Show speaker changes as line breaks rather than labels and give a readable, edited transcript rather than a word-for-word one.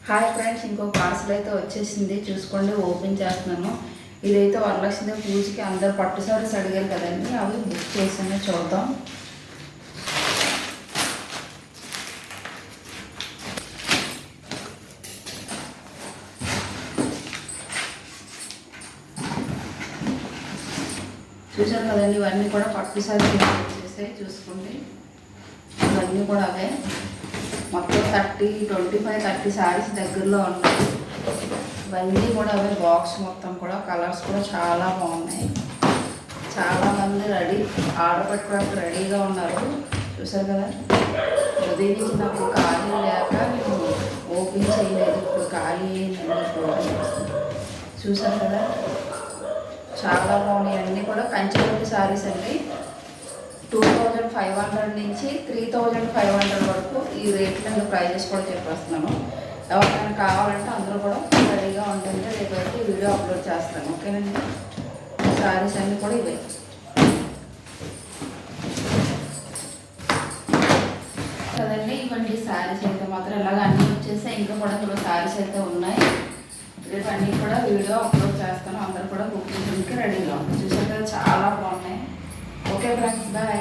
Hi friends, ఇంకో parcel అయితే వచ్చేసింది. చూసుకోండి, ఓపెన్ చేస్తున్నాను. ఇదైతే వరలక్ష్మి పూజకి అందరు పట్టు సారీస్ అడిగారు కదండి, అవి బుక్ చేసాను. చూద్దాం. చూసారు కదండి, ఇవన్నీ కూడా పట్టు సారీస్ వచ్చేసాయి. చూసుకోండి, ఇవన్నీ కూడా అవే. మొత్తం 25-30 సారీస్ దగ్గరలో ఉన్నాయి. ఇవన్నీ కూడా అవే. బాక్స్ మొత్తం కూడా కలర్స్ కూడా చాలా బాగున్నాయి. చాలామంది ఆర్డర్ పెట్టుకోవడానికి రెడీగా ఉన్నారు. చూసారు కదా, ఉదయం నుంచి నాకు ఖాళీ లేక నేను ఓపెన్ చేయలేదు. ఇప్పుడు ఖాళీ చూసారు కదా, చాలా బాగున్నాయి. అన్నీ కూడా కంచిపట్టు సారీస్ అండి. 2500 నుంచి 3500 వరకు ఈ రేట్లను ప్రైజెస్ కూడా చెప్పేస్తున్నాను. ఎవరికైనా కావాలంటే అందరూ కూడా రెడీగా ఉంటుంది. రేపైతే వీడియో అప్లోడ్ చేస్తాను. ఓకేనండి. సారీస్ అన్నీ కూడా ఇవే కదండి. ఇవన్నీ సారీస్ అయితే మాత్రం ఇలాగ అన్నీ వచ్చేసి ఇంకా కూడా ఇందులో సారీస్ అయితే ఉన్నాయి. రేపు అన్నీ కూడా వీడియో అప్లోడ్ చేస్తాను. అందరూ కూడా బుకింగ్కి రెడీగా ఉంటారు. చూసారు కదా, చాలా బాగున్నాయి. Okay friends, bye.